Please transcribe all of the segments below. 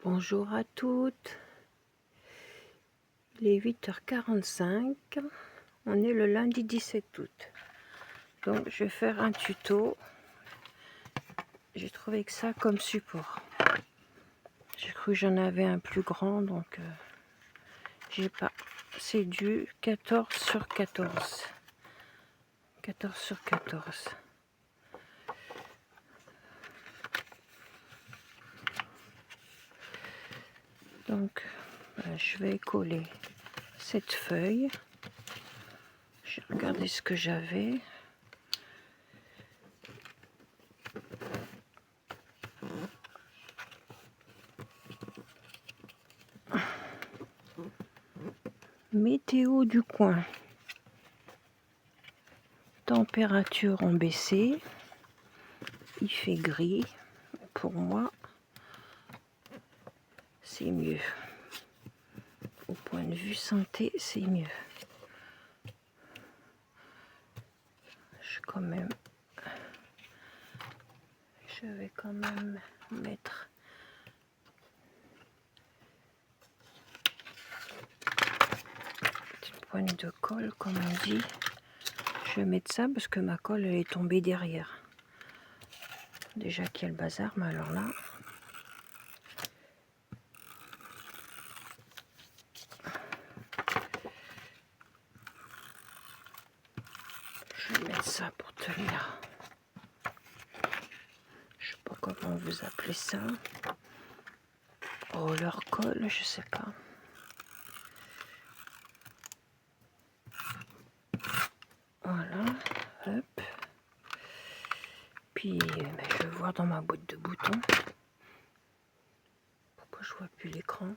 Bonjour à toutes, il est 8h45, on est le lundi 17 août. Donc je vais faire un tuto, j'ai trouvé que ça comme support. J'ai cru que j'en avais un plus grand, donc j'ai pas. C'est du 14 sur 14. 14 sur 14. Donc je vais coller cette feuille. J'ai regardé ce que j'avais. Météo du coin. Température ont baissé. Il fait gris. Pour moi, c'est mieux. Au point de vue santé, c'est mieux. Je vais quand même mettre une pointe de colle, comme on dit. Je vais mettre ça parce que ma colle elle est tombée derrière. Déjà qu'il y a le bazar, mais alors là. Je vais mettre ça pour tenir. Je sais pas comment vous appelez ça. Roller colle, je sais pas. Voilà, hop. Puis je vais voir dans ma boîte de boutons. Pourquoi je vois plus l'écran?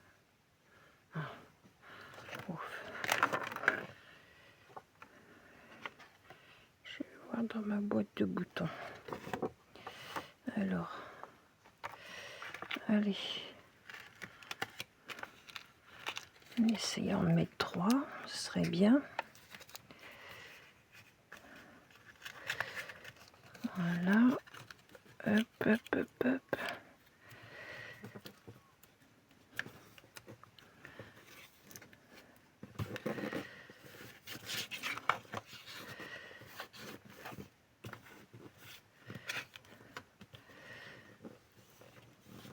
Ouf. Je vais voir dans ma boîte de boutons. Alors, allez. En essayant de mettre 3, ce serait bien. Voilà. Hop, hop, hop, hop.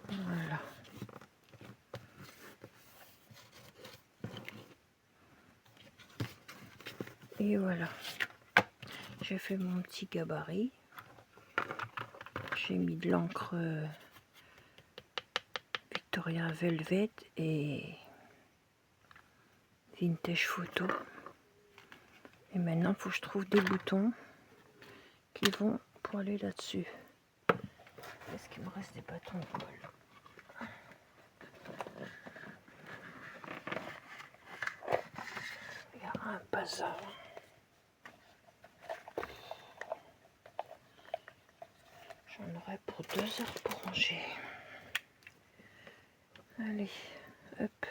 Voilà. Et voilà. J'ai fait mon petit gabarit. J'ai mis de l'encre Victoria Velvet et Vintage Photo. Et maintenant, il faut que je trouve des boutons qui vont pour aller là-dessus. Est-ce qu'il me reste des bâtons de colle? Il y a un bazar. J'en aurai pour 2 heures pour ranger. Allez, hop.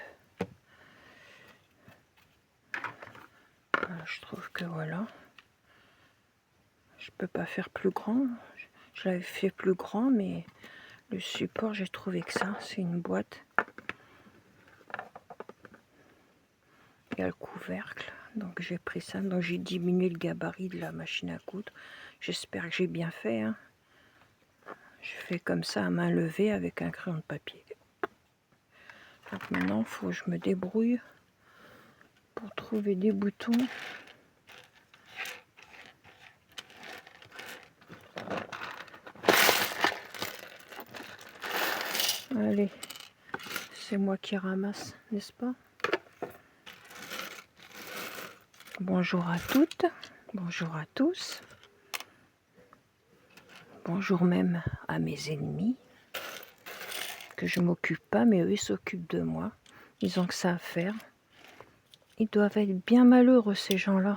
Je trouve que voilà. Je peux pas faire plus grand. Je l'avais fait plus grand, mais le support, j'ai trouvé que ça, c'est une boîte. Il y a le couvercle, donc j'ai pris ça. Donc j'ai diminué le gabarit de la machine à coudre. J'espère que j'ai bien fait. Hein. Je fais comme ça à main levée avec un crayon de papier. Donc maintenant, il faut que je me débrouille pour trouver des boutons. Allez, c'est moi qui ramasse, n'est-ce pas? Bonjour à toutes, bonjour à tous. Bonjour même à mes ennemis, que je m'occupe pas, mais eux ils s'occupent de moi. Ils ont que ça à faire. Ils doivent être bien malheureux ces gens-là.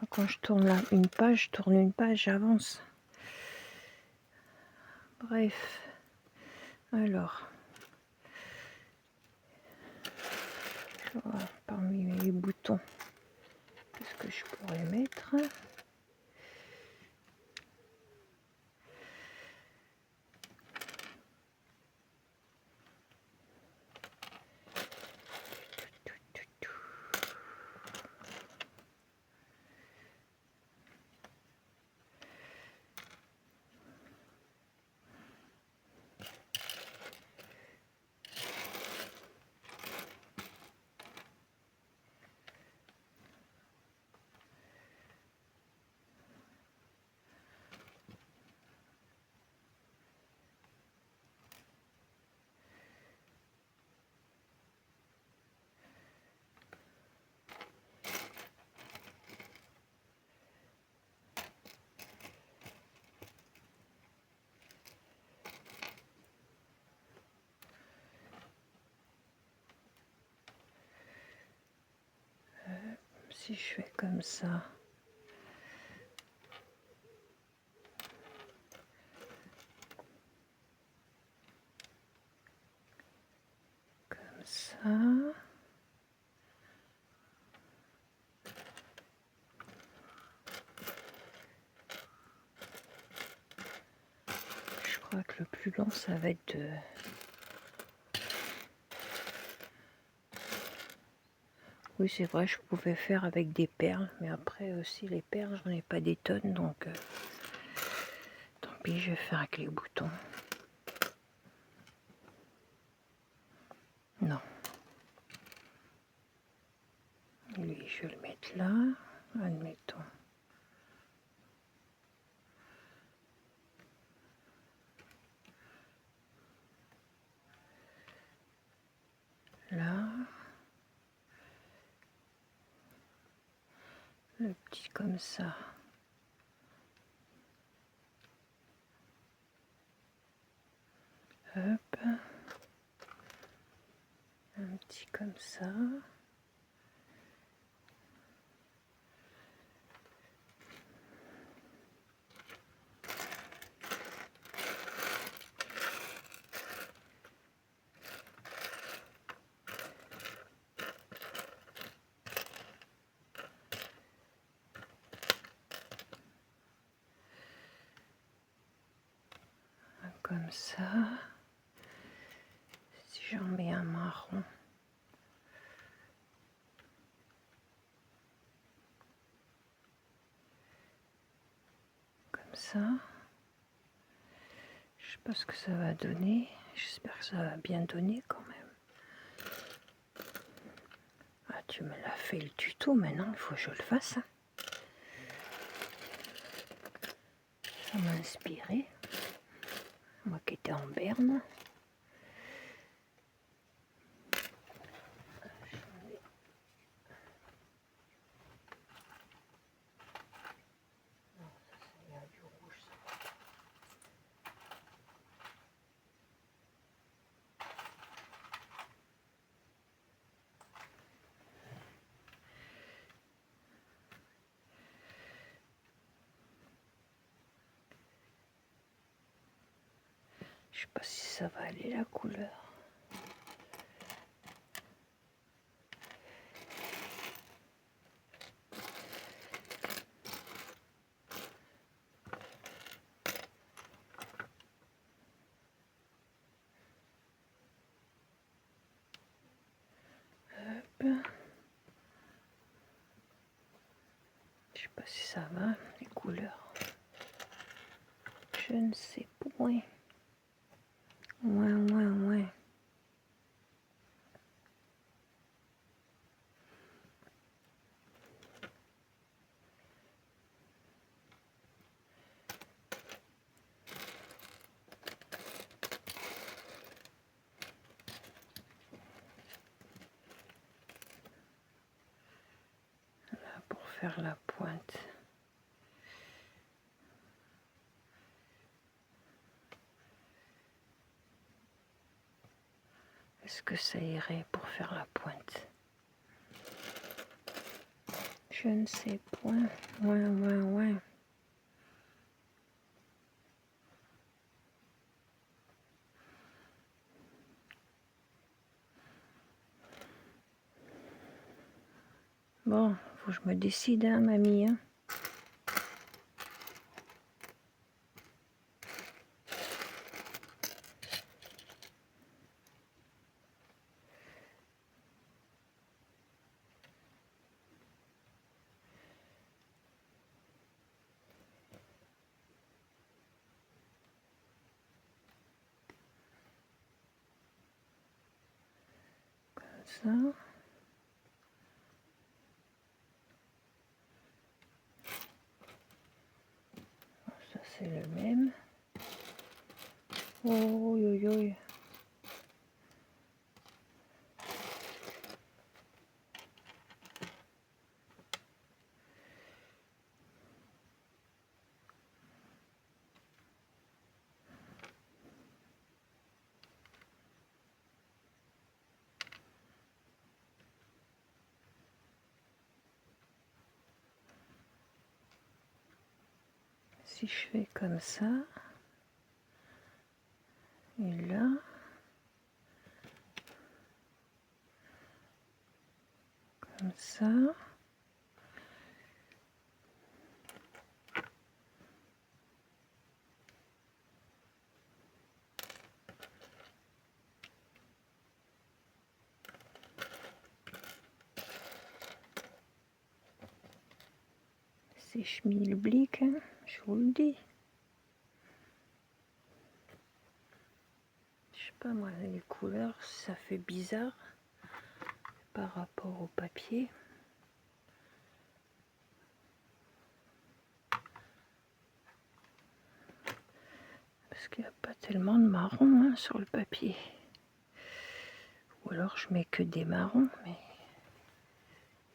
Quand je tourne là une page, je tourne une page, j'avance. Bref, alors, voilà, parmi les boutons, qu'est-ce que je pourrais mettre? si je fais comme ça. Comme ça. Je crois que le plus long, ça va être de... Oui, c'est vrai, je pouvais faire avec des perles, mais après aussi les perles, j'en ai pas des tonnes, donc tant pis, je vais faire avec les boutons. Non. Lui, je vais le mettre là, admettons. Là. Le petit comme ça. Hop. Un petit comme ça. Comme ça. Si j'en mets un marron. Comme ça. Je sais pas ce que ça va donner. J'espère que ça va bien donner quand même. Ah, tu me l'as fait le tuto, maintenant il faut que je le fasse. Hein. Ça m'a inspiré. Moi qui étais en berne. Je sais pas si ça va aller la couleur. Hop. Je sais pas si ça va, les couleurs. Je ne sais point. Ouais. Là, pour faire la pointe. Est-ce que ça irait pour faire la pointe? Je ne sais point. Ouais. Bon, faut que je me décide, hein, mamie. Hein. Comme ça. Ça, c'est le même. Oh, yo. Si je fais comme ça, et là, comme ça, c'est schmilblick, hein, je vous le dis. Je sais pas moi, les couleurs, ça fait bizarre par rapport au papier. Parce qu'il n'y a pas tellement de marron hein, sur le papier. Ou alors je mets que des marrons, mais...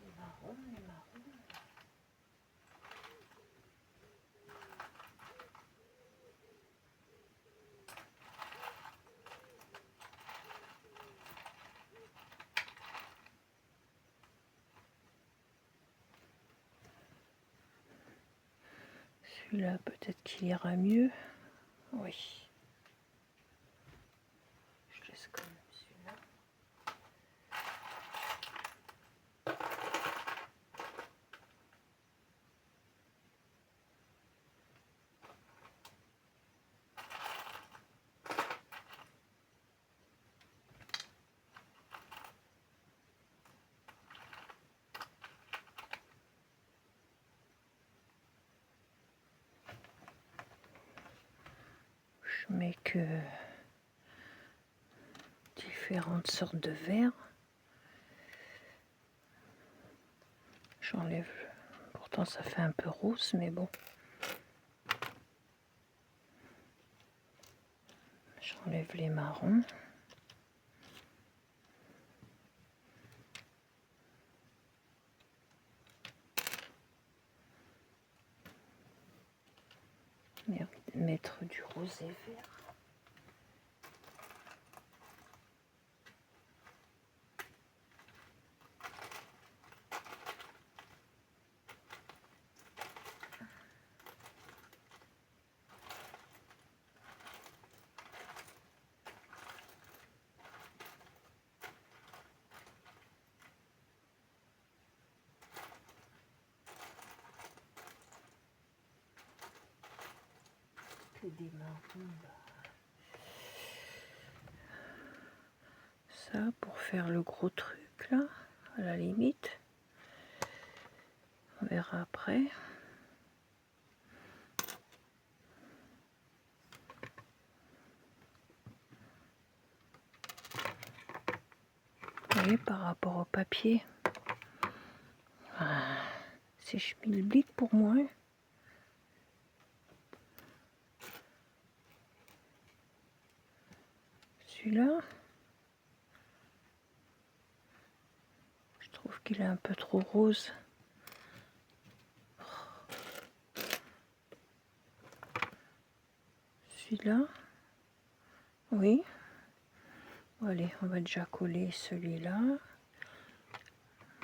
Les marrons. Celui-là, peut-être qu'il ira mieux. Oui. Je laisse quand même celui-là. Je mets que différentes sortes de verres. J'enlève, pourtant ça fait un peu rose, mais bon. J'enlève les marrons. Et mettre du rose et vert. Des marrons ça pour faire le gros truc là à la limite on verra après. Vous voyez par rapport au papier c'est schmilblick pour moi. Celui-là, je trouve qu'il est un peu trop rose. Celui-là, oui. Allez, on va déjà coller celui-là.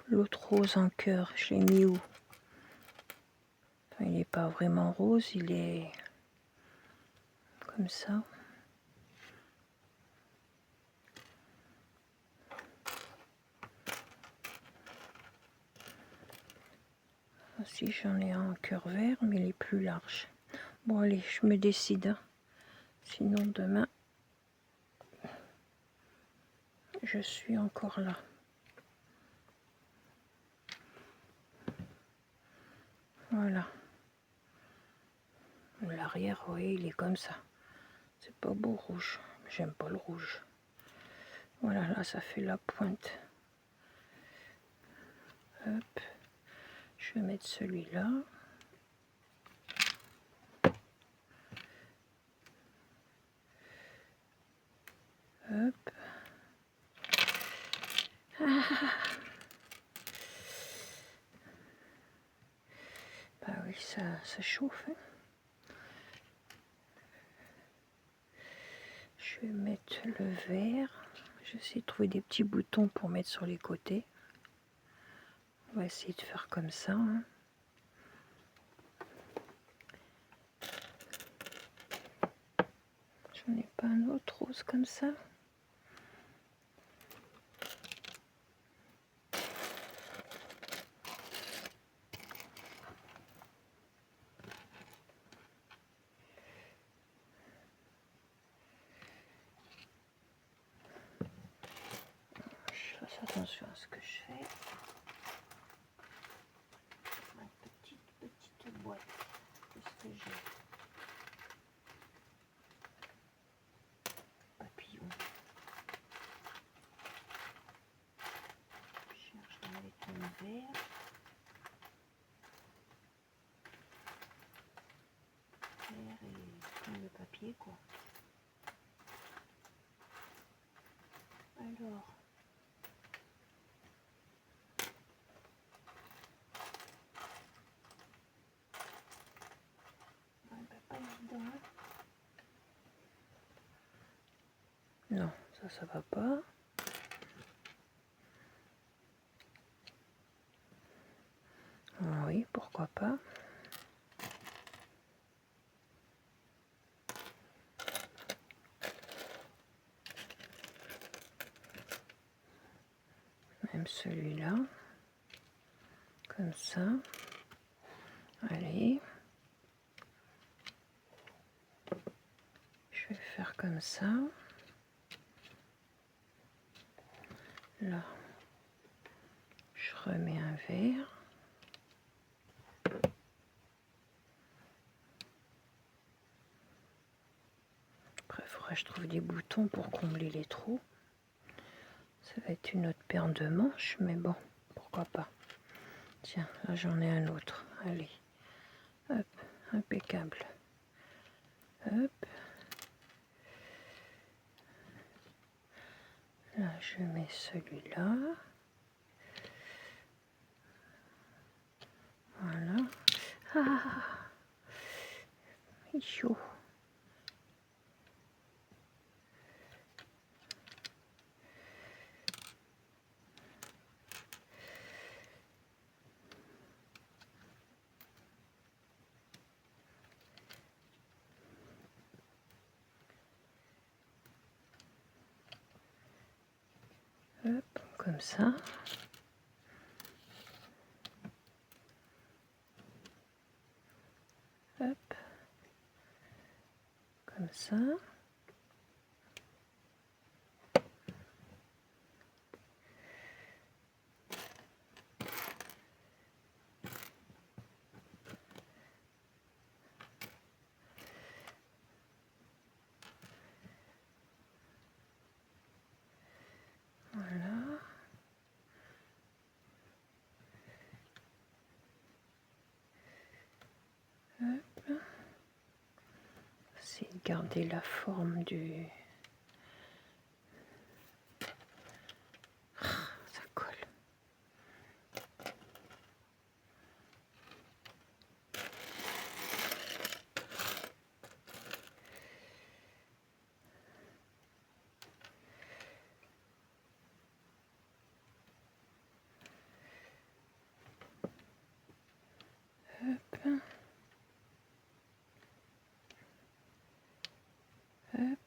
L'autre rose en cœur, je l'ai mis où? Enfin, il n'est pas vraiment rose, il est comme ça. Si j'en ai un en cœur vert, mais il est plus large. Bon allez, je me décide. Hein. Sinon demain, je suis encore là. Voilà. L'arrière, oui, il est comme ça. C'est pas beau rouge. J'aime pas le rouge. Voilà, là, ça fait la pointe. Hop. Je vais mettre celui-là. Hop. Bah oui, ça chauffe. Hein. Je vais mettre le vert. J'essaie de trouver des petits boutons pour mettre sur les côtés. On va essayer de faire comme ça. Hein. J'en ai pas un autre rose comme ça. Je fasse attention à ce que je fais. Ma petite boîte. Qu'est-ce que j'ai? Papillon. Je cherche dans les tons verts. Vert et comme le papier quoi. Alors. Pas évident. Non, ça va pas. Oui, pourquoi pas. Même celui-là. Comme ça. Allez. Je vais faire comme ça. Là, je remets un verre. Après, il faudrait que je trouve des boutons pour combler les trous. Ça va être une autre paire de manches, mais bon, pourquoi pas. Tiens, là j'en ai un autre. Allez, hop, impeccable. Hop. Là, je mets celui-là. Voilà. Ah, il est chaud. Hop, comme ça. Hop, comme ça. Voilà. Hop. C'est de garder la forme du... Ça colle. Hop. Hop.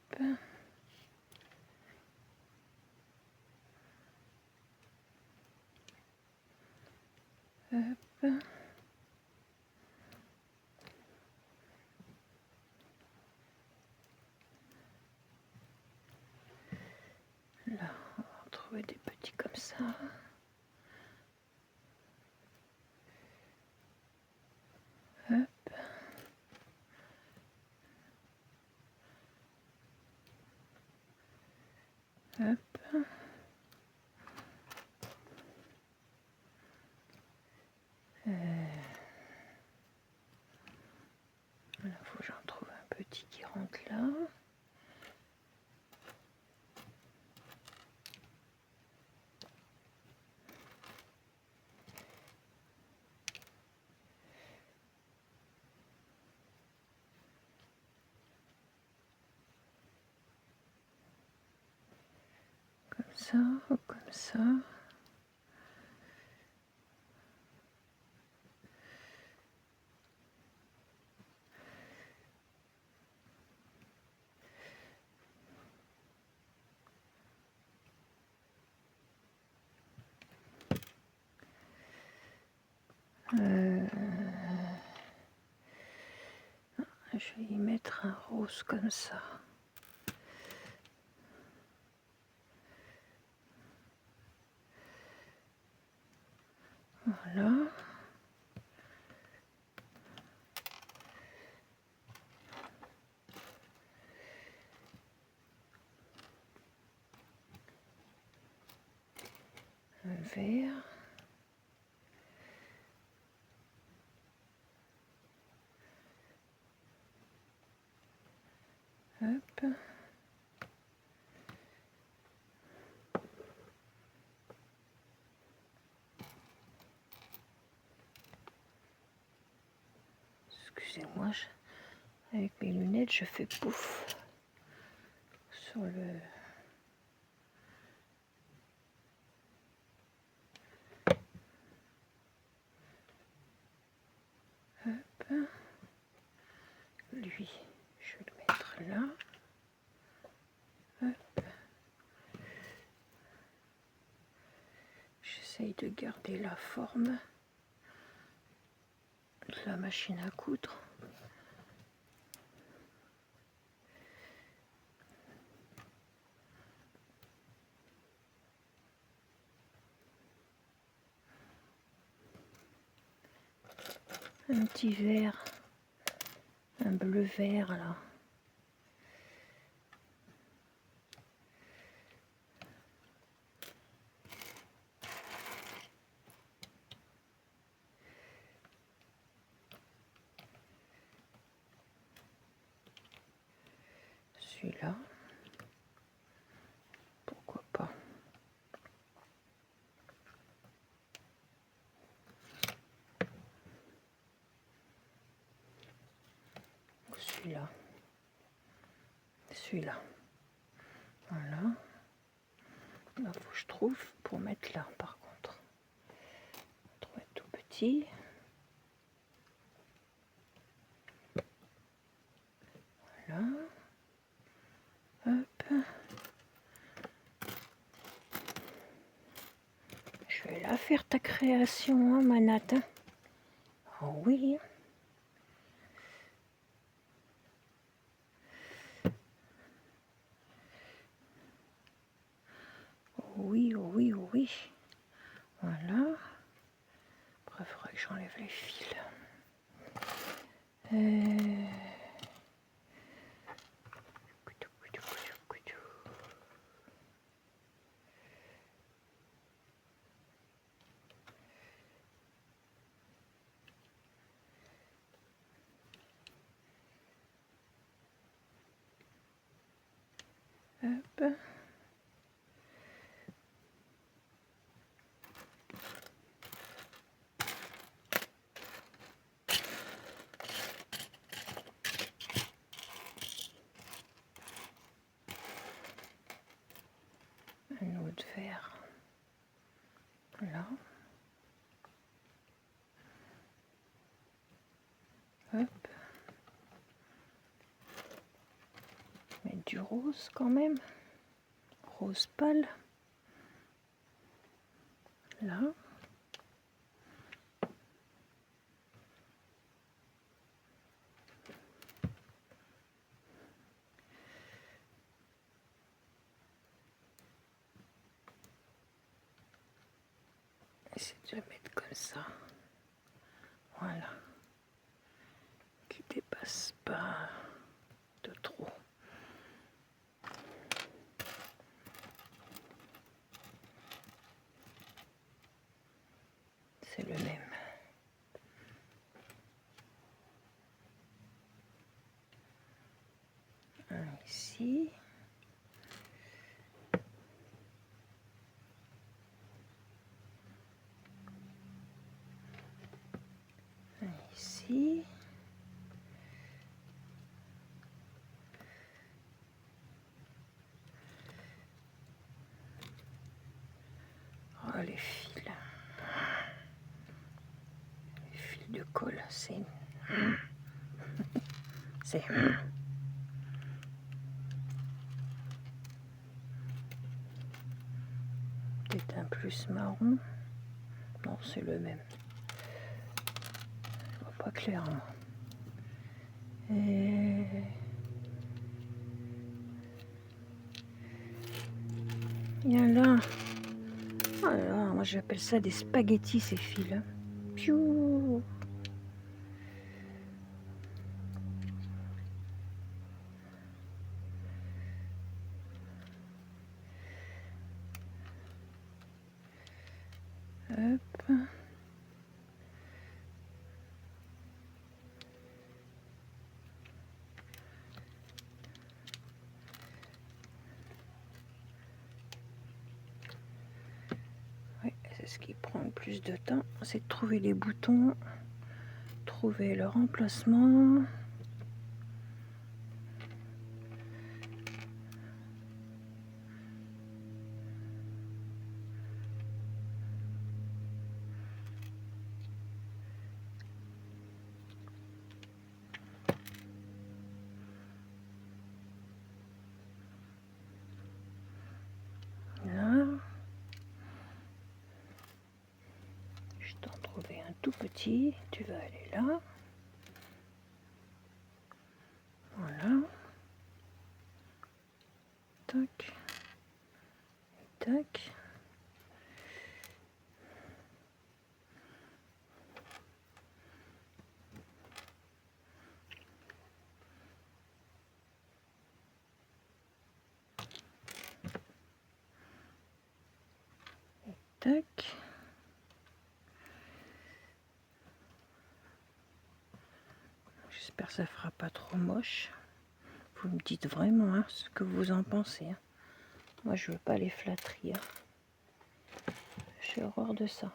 Hop. Là, on va en trouver des petits comme ça. Hop. Hop. Il faut que j'en trouve un petit qui rentre là. Comme ça ou comme ça. Je vais y mettre un rose comme ça. Voilà. Un vert. Hop. Excusez-moi, avec mes lunettes, je fais pouf sur le... Hop. Lui, je vais le mettre là. Hop. J'essaye de garder la forme de la machine à coudre. Un petit vert, un bleu vert là. Celui-là, pourquoi pas. Celui-là. Celui-là. Voilà. Là, faut que je trouve pour mettre là, par contre. Je trouve tout petit. Voilà. Hop. Je vais la faire ta création, hein, Manette. Oh oui. Oh oui, oh oui, oh oui. Voilà. Après, il faudrait que j'enlève les fils. Hop. Un autre vert. Là. Hop. Mettre du rose quand même. Rose pâle. Là. Essayer de le mettre comme ça. Voilà. Qui dépasse pas de trop. C'est le même. Un ici. Un ici. Oh, les fils. Les fils de colle, c'est... C'est... Peut-être un plus marron. Non, c'est le même. pas clairement. Et il y a là, oh là là, moi j'appelle ça des spaghettis ces fils. Hein. Piou. Hop. Oui, c'est ce qui prend le plus de temps, c'est de trouver les boutons, trouver le remplacement. Là, je t'en trouver un tout petit, tu vas aller là. Voilà. Tac. Tac. Tac. J'espère que ça fera pas trop moche. Vous me dites vraiment hein, ce que vous en pensez. Hein. Moi, je veux pas les flatteries. Hein. J'ai horreur de ça.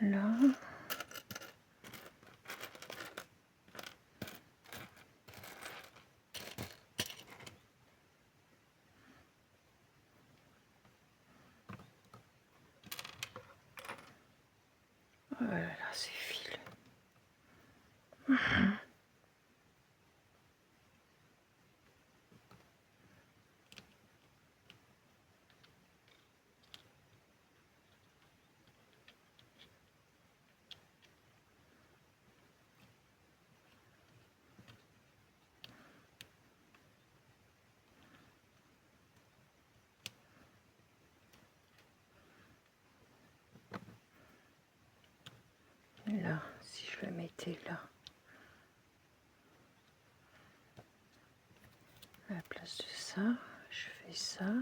Là. Oh là là, ces fils. Là, si je le mettais là, à la place de ça, je fais ça.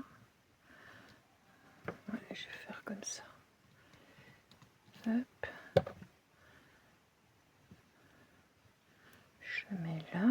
Ouais, je vais faire comme ça. Hop. Je le mets là.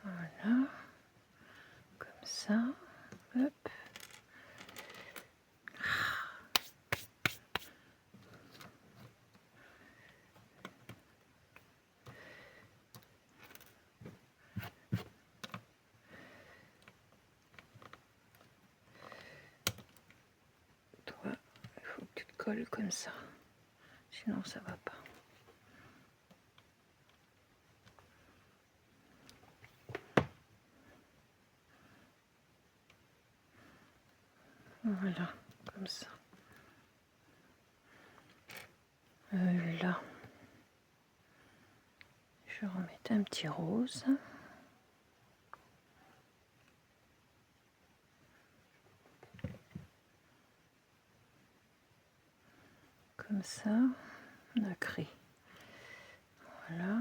Voilà. Comme ça. Hop. Toi, il faut que tu te colles comme ça. Sinon, ça va pas. Voilà, comme ça. Là, je vais remettre un petit rose. Comme ça, nacré. Voilà.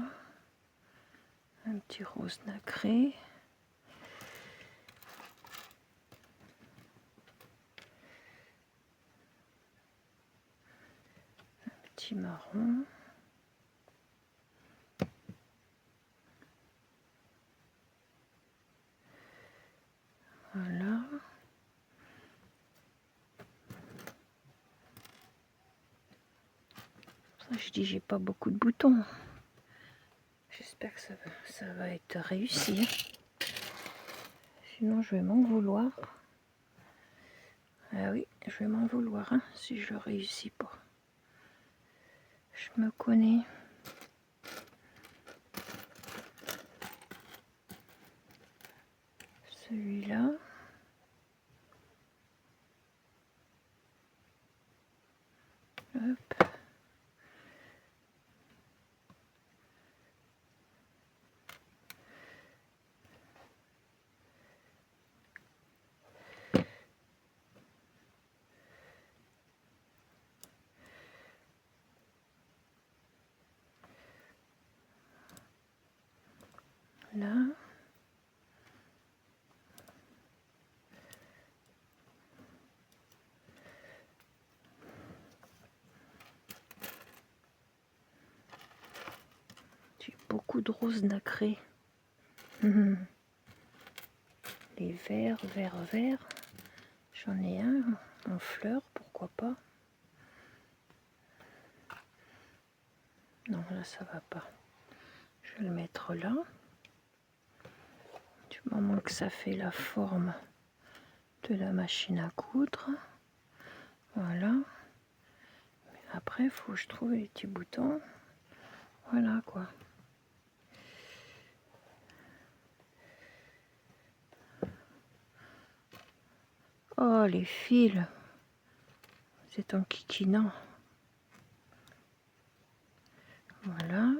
Un petit rose nacré. Un petit marron. Je dis j'ai pas beaucoup de boutons. J'espère que ça va être réussi. Sinon je vais m'en vouloir. Ah oui, je vais m'en vouloir hein, si je le réussis pas. Je me connais. Celui-là. Hop. Là. J'ai beaucoup de roses nacrées. Les verts, verts, verts. J'en ai un en fleurs, pourquoi pas. Non, là ça va pas. Je vais le mettre là. Du moment que ça fait la forme de la machine à coudre. Voilà. Mais après, il faut que je trouve les petits boutons. Voilà quoi. Oh, les fils. C'est un kikinant. Voilà.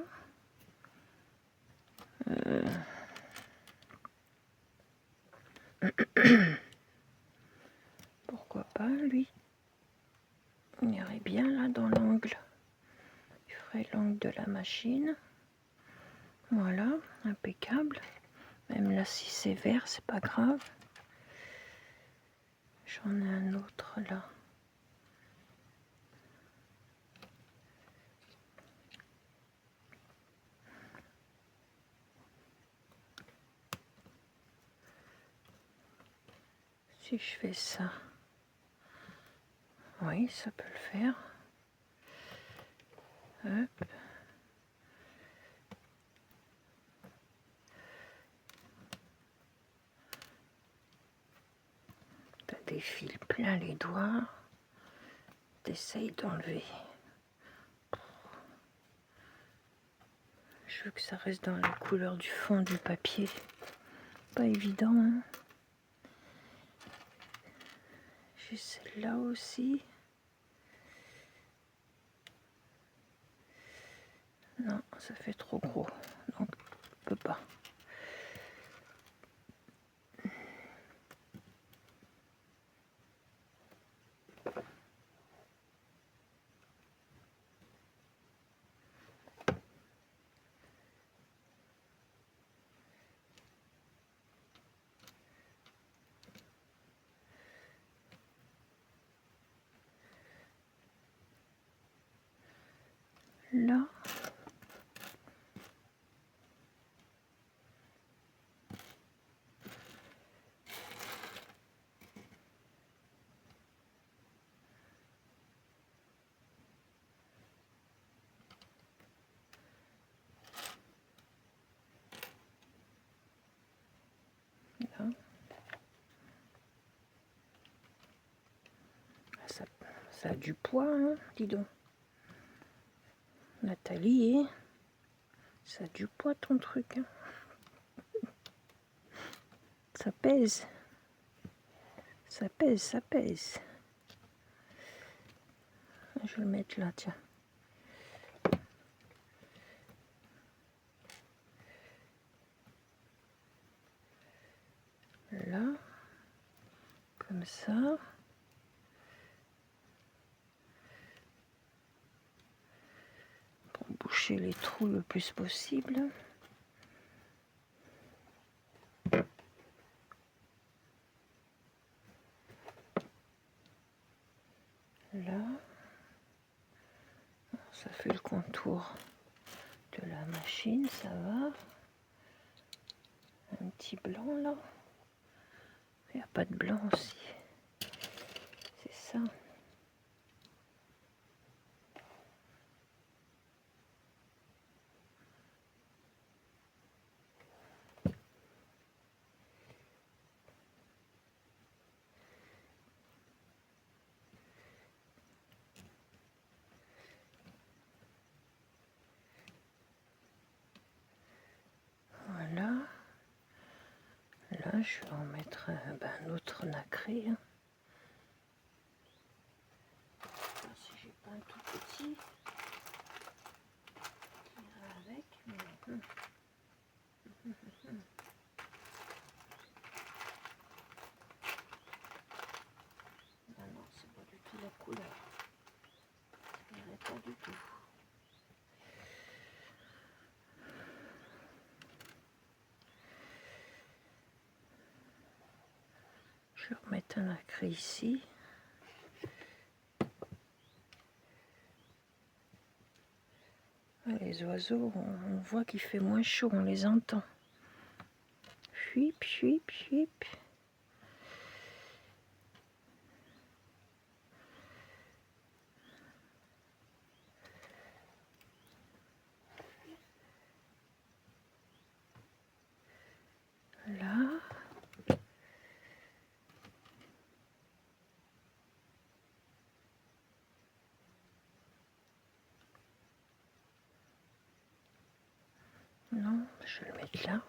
Pourquoi pas, lui? Il irait bien là dans l'angle. Il ferait l'angle de la machine. Voilà, impeccable. Même là, si c'est vert, c'est pas grave. J'en ai un autre là. Si je fais ça, oui, ça peut le faire. Hop. T'as des fils plein les doigts. T'essayes d'enlever. Je veux que ça reste dans la couleur du fond du papier. Pas évident, hein. J'ai celle-là aussi. Non, ça fait trop gros. Donc, on peut pas. Là. Là. Ça a du poids, hein, dis donc. Nathalie, hein, ça a du poids ton truc. Hein. Ça pèse. Ça pèse, ça pèse. Je vais le mettre là, tiens. Là, comme ça. Pour boucher les trous le plus possible. Là, ça fait le contour de la machine, ça va. Un petit blanc là. Il n'y a pas de blanc aussi. C'est ça. Là, je vais en mettre un autre nacré. Hein. Si j'ai pas un tout petit qui ira avec, mais... Ah non, c'est pas du tout la couleur. Ça n'irait pas du tout. Je vais remettre un nacré ici. Les oiseaux, on voit qu'il fait moins chaud, on les entend. Chuip, chuip, chuip. Là. Non, je vais le mettre là.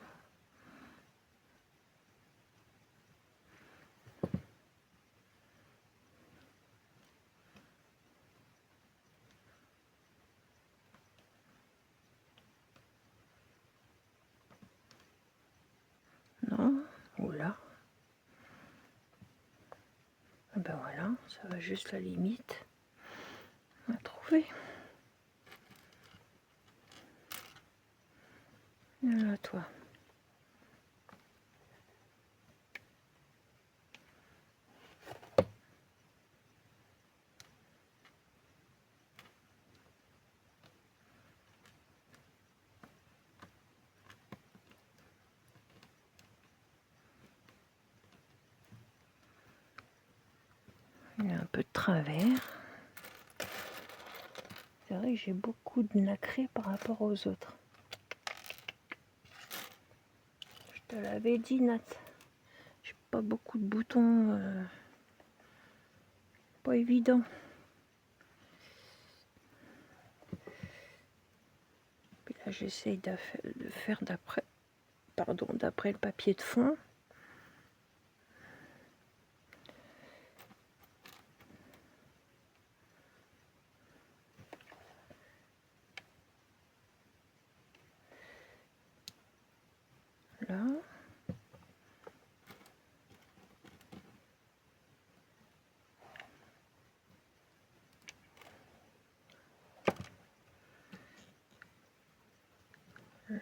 Non, ou là. Et ben voilà, ça va juste la limite. On a trouvé. Et là, toi. Il y a un peu de travers. C'est vrai que j'ai beaucoup de nacré par rapport aux autres. Je te l'avais dit, Nat. J'ai pas beaucoup de boutons. Pas évident. Puis là, j'essaye de faire d'après le papier de fond. Là. Là.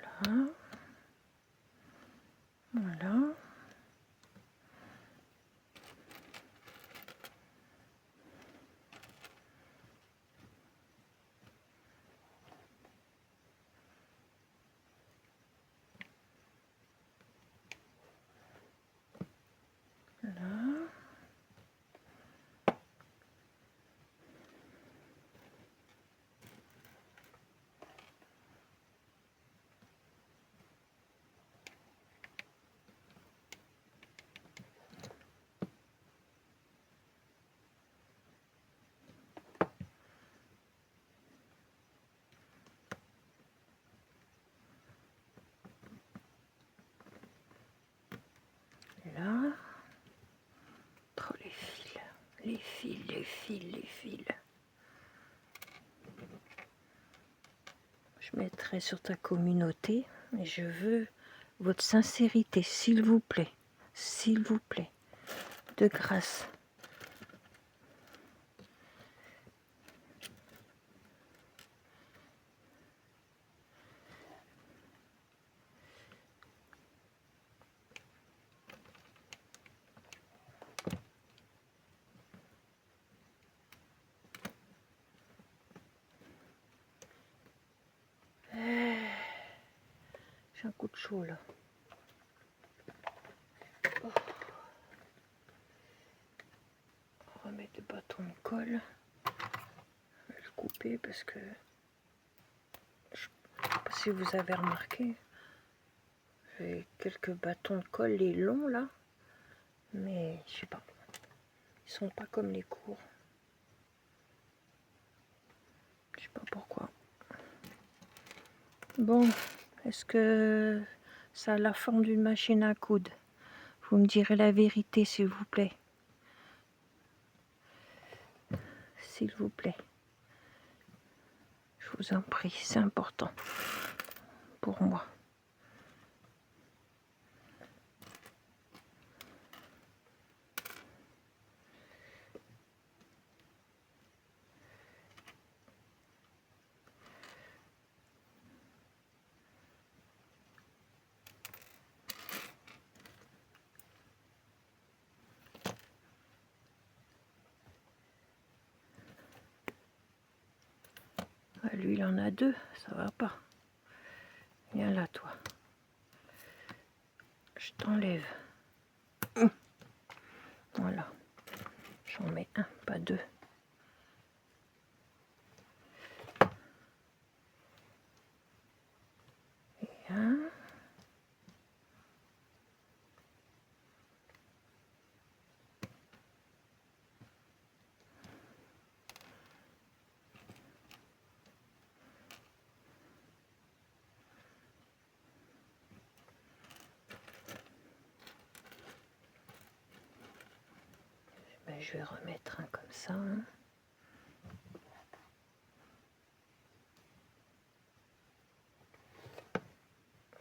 Voilà. Là. Là. Oh, les fils. Les fils, les fils, les fils. Je mettrai sur ta communauté, mais je veux votre sincérité, s'il vous plaît. S'il vous plaît. De grâce. J'ai un coup de chaud là. Oh. On va mettre le bâton de colle. Je vais le couper parce que je ne sais pas si vous avez remarqué. J'ai quelques bâtons de colle, les longs là. Mais je sais pas. Ils sont pas comme les courts. Je sais pas pourquoi. Bon, est-ce que ça a la forme d'une machine à coudre? Vous me direz la vérité, s'il vous plaît. S'il vous plaît. Je vous en prie, c'est important pour moi. Lui, il en a deux, ça va pas. Viens là, toi. Je t'enlève. Voilà. J'en mets un, pas deux. Et un. Ben, je vais remettre un comme ça. Hein.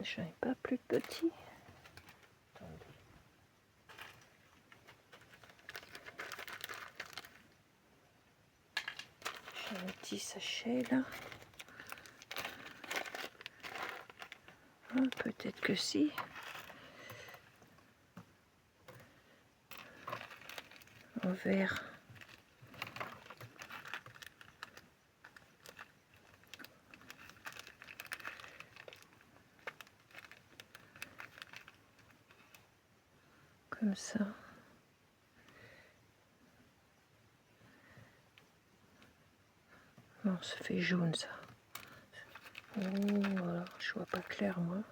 Je n'en ai pas plus petit. Attendez. J'ai un petit sachet là. Ah, peut-être que si. En verre. Comme ça. Non, ça fait jaune ça. Oh, voilà, je vois pas clair moi.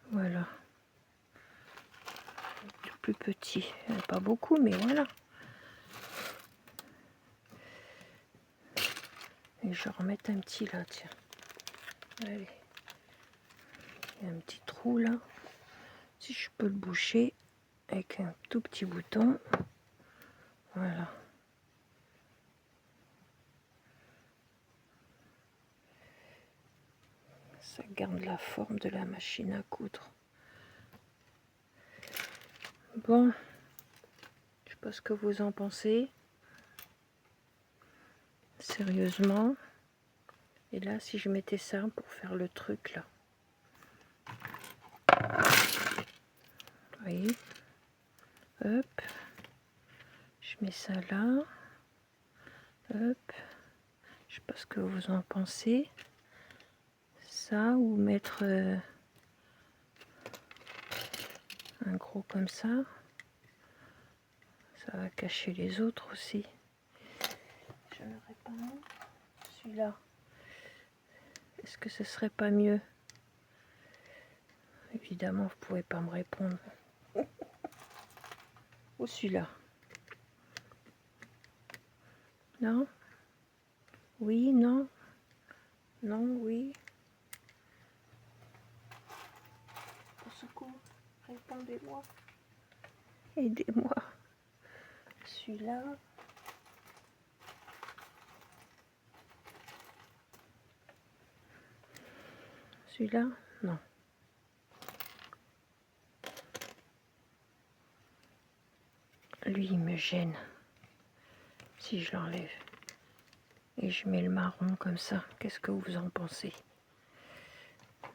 Voilà. Tout plus petit. Pas beaucoup, mais voilà. Et je vais remettre un petit là, tiens. Allez. Il y a un petit trou là. Si je peux le boucher avec un tout petit bouton. Voilà. Ça garde la forme de la machine à coudre. Bon, je sais pas ce que vous en pensez. Sérieusement. Et là, si je mettais ça pour faire le truc là. Vous voyez. Hop. Je mets ça là. Hop. Je sais pas ce que vous en pensez. Ça ou mettre un gros comme ça. Ça va cacher les autres aussi. J'aimerais pas celui-là. Est-ce que ce serait pas mieux? Évidemment, vous pouvez pas me répondre. Ou celui-là? Non? Oui, non? Non, oui? Au secours, répondez-moi. Aidez-moi. Celui-là. Celui-là? Non. Lui, il me gêne. Si je l'enlève. Et je mets le marron comme ça. Qu'est-ce que vous en pensez? Ça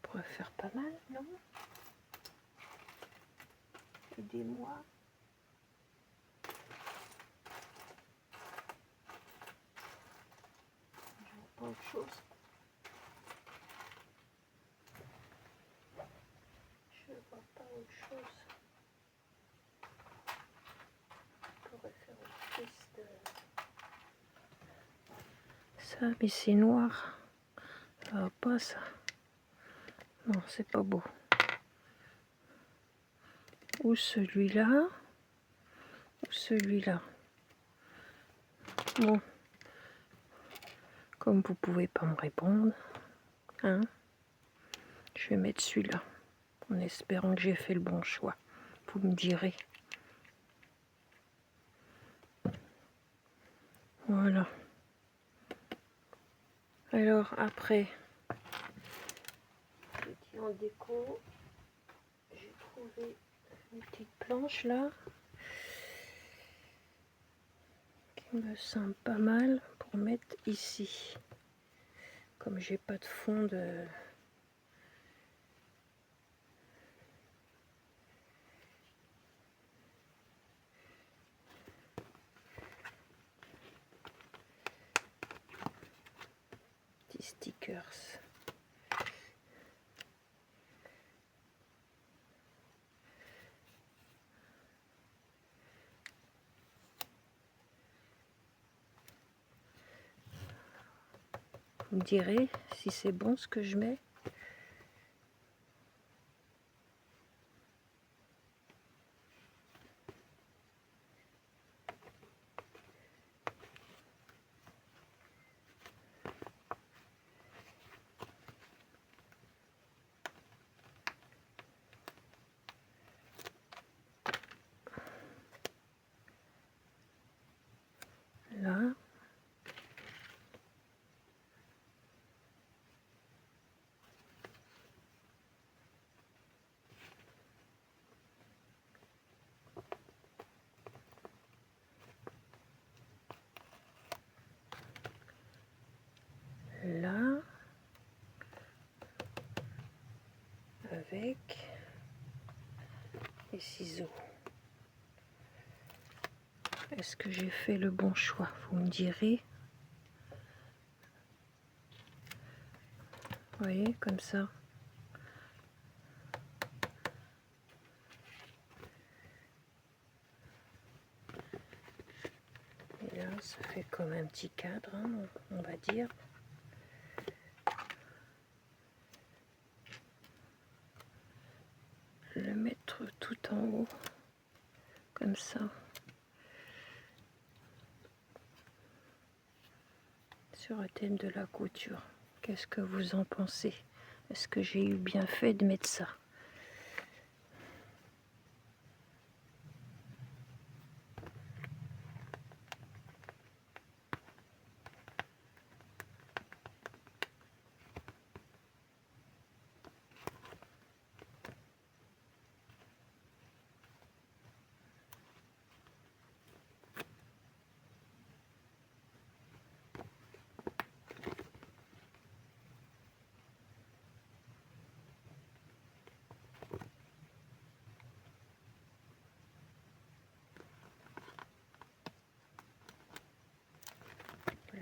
pourrait faire pas mal, non? Aidez-moi. Je vois pas autre chose. Je vois pas autre chose. Je pourrais faire une piste de... Ça, mais c'est noir. Ça va pas, ça. Non, c'est pas beau. Ou celui-là, ou celui-là. Bon. Comme vous pouvez pas me répondre, hein, Je vais mettre celui-là, en espérant que j'ai fait le bon choix. Vous me direz. Voilà. Alors après, petit en déco, j'ai trouvé une petite planche là, qui me semble pas mal pour mettre ici. Comme j'ai pas de fond de... petits stickers. Vous me direz si c'est bon ce que je mets. Là. Là. Avec les ciseaux. Est-ce que j'ai fait le bon choix? Vous me direz. Vous voyez, comme ça. Et là, ça fait comme un petit cadre, hein, on va dire. Le mettre tout en haut, comme ça. Sur le thème de la couture. Qu'est-ce que vous en pensez? Est-ce que j'ai eu bien fait de mettre ça?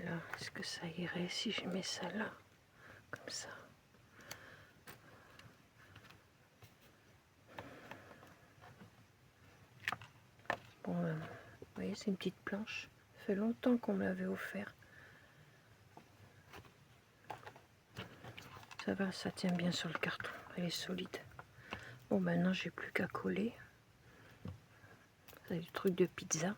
Là, est-ce que ça irait si je mets ça là, comme ça? Bon, vous voyez, c'est une petite planche. Ça fait longtemps qu'on me l'avait offert. Ça va, ça tient bien sur le carton. Elle est solide. Bon, maintenant, j'ai plus qu'à coller. C'est du truc de pizza.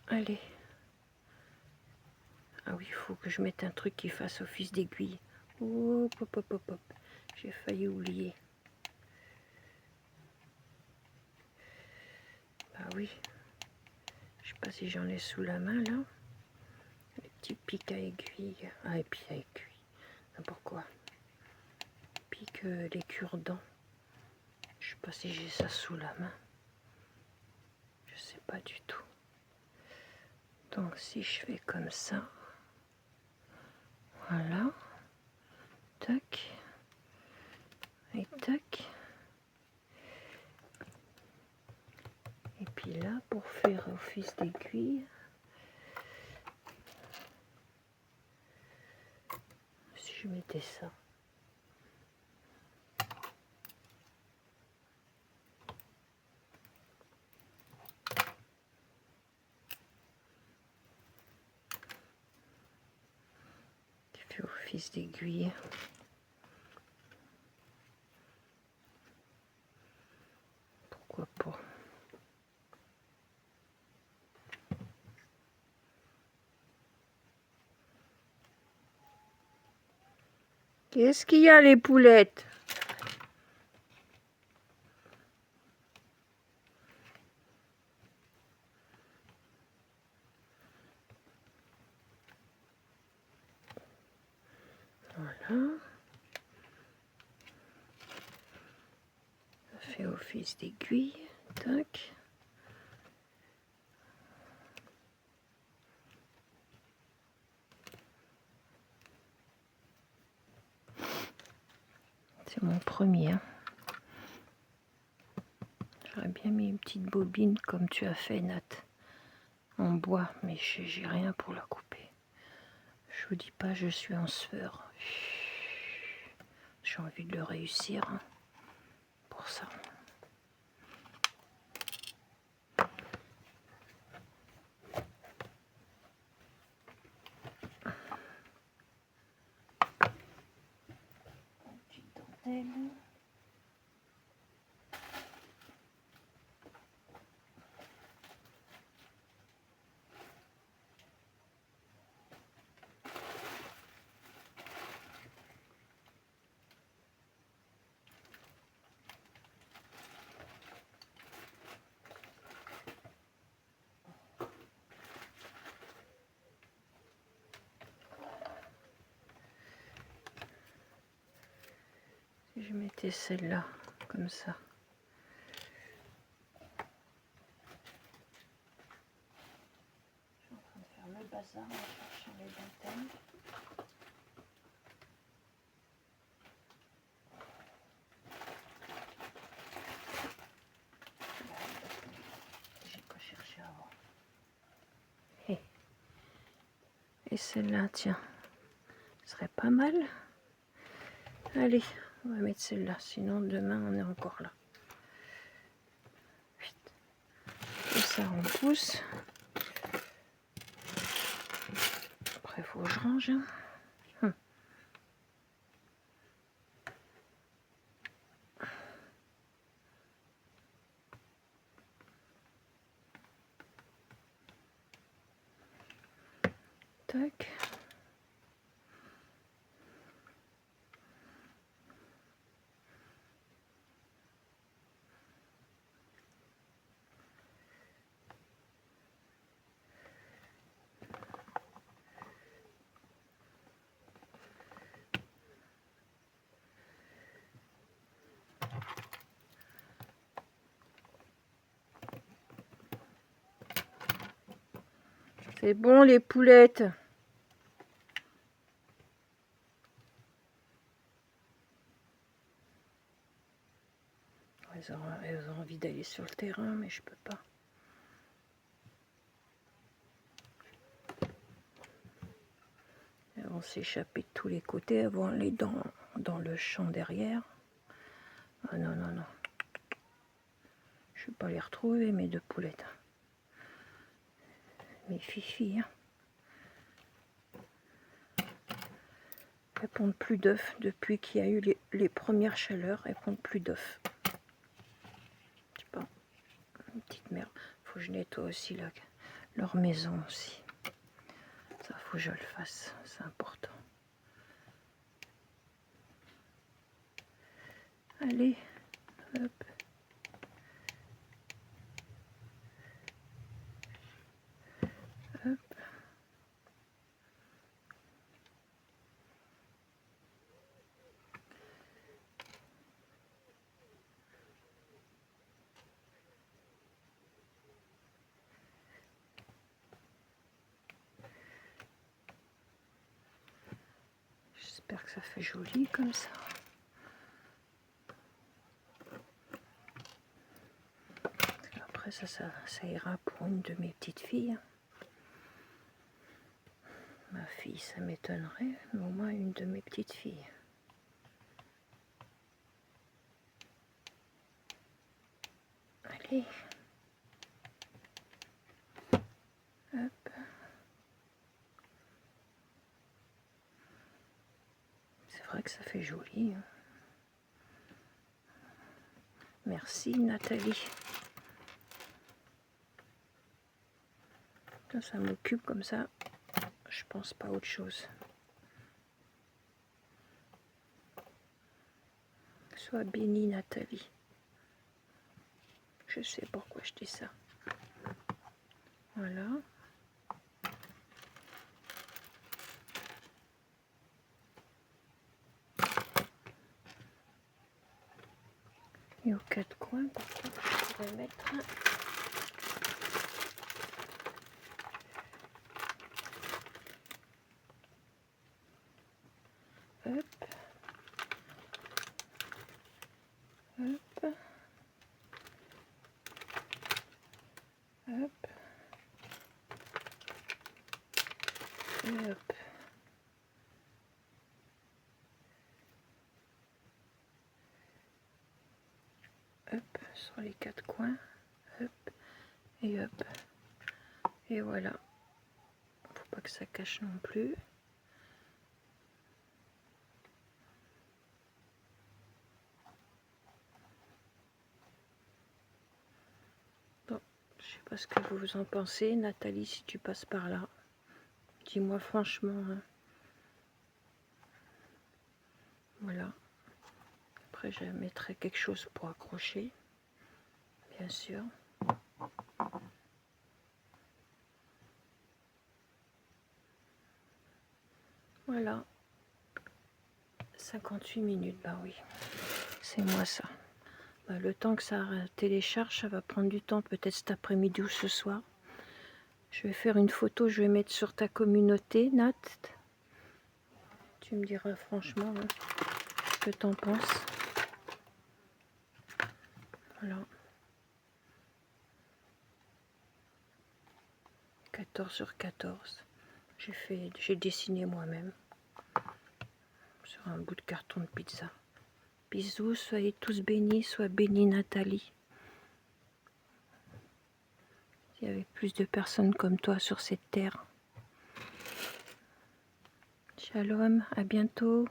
Allez. Ah oui, il faut que je mette un truc qui fasse office d'aiguille. Hop, hop, hop, hop, hop. J'ai failli oublier. Bah oui. Je sais pas si j'en ai sous la main, là. Les petits pics à aiguille. Ah, et puis à aiguille. N'importe quoi. Pique les cure-dents. Je sais pas si j'ai ça sous la main. Je sais pas du tout. Donc si je fais comme ça. Voilà. Tac. Et tac. Et puis là, pour faire office d'aiguille, si je mettais ça. Qui fait office d'aiguille. Pourquoi pas? Qu'est-ce qu'il y a, les poulettes? Voilà. Ça fait office d'aiguille. Tac. C'est mon premier. J'aurais bien mis une petite bobine comme tu as fait, Nat, en bois, mais j'ai rien pour la couper. Je vous dis pas, je suis en sueur. J'ai envie de le réussir hein, pour ça. Petite dentelle. Si je mettais celle-là, comme ça. Je suis en train de faire le bazar en cherchant les dentelles. J'ai pas cherché avant. Et celle-là, tiens, ce serait pas mal. Allez, on va mettre celle-là, sinon demain on est encore là. Et ça on pousse. Après il faut que je range. Tac. C'est bon les poulettes. Elles ont envie d'aller sur le terrain, mais je peux pas. Elles vont s'échapper de tous les côtés, elles vont aller dans le champ derrière. Ah non, non, non. Je vais pas les retrouver, mes deux poulettes. Mes fifis. Hein. Elles pondent plus d'œufs depuis qu'il y a eu les premières chaleurs. Elles pondent plus d'œufs. Je sais pas. Une petite merde. Faut que je nettoie aussi leur maison aussi. Ça, faut que je le fasse. C'est important. Allez. Hop. Hop. J'espère que ça fait joli comme ça. Après ça ira pour une de mes petites filles. Ma fille, ça m'étonnerait, mais au moins une de mes petites filles. Allez. Hop. C'est vrai que ça fait joli. Hein. Merci Nathalie. Ça m'occupe comme ça. Je pense pas à autre chose. Sois bénie, Nathalie. Je sais pourquoi je dis ça. Voilà. Et aux quatre coins, par contre, je pourrais mettre hop, hop, hop, et hop. Hop, sur les quatre coins, hop, et hop. Et voilà. Faut pas que ça cache non plus. Bon, je sais pas ce que vous en pensez, Nathalie, si tu passes par là. Dis-moi franchement. Hein. Voilà. Après, je mettrai quelque chose pour accrocher, bien sûr. Voilà. 58 minutes, bah oui. C'est moi ça. Bah, le temps que ça télécharge, ça va prendre du temps, peut-être cet après-midi ou ce soir. Je vais faire une photo, je vais mettre sur ta communauté, Nat. Tu me diras franchement hein, ce que t'en penses. Voilà. 14 sur 14. J'ai dessiné moi-même sur un bout de carton de pizza. Bisous, soyez tous bénis, sois bénie Nathalie. Il y avait plus de personnes comme toi sur cette terre. Shalom, à bientôt.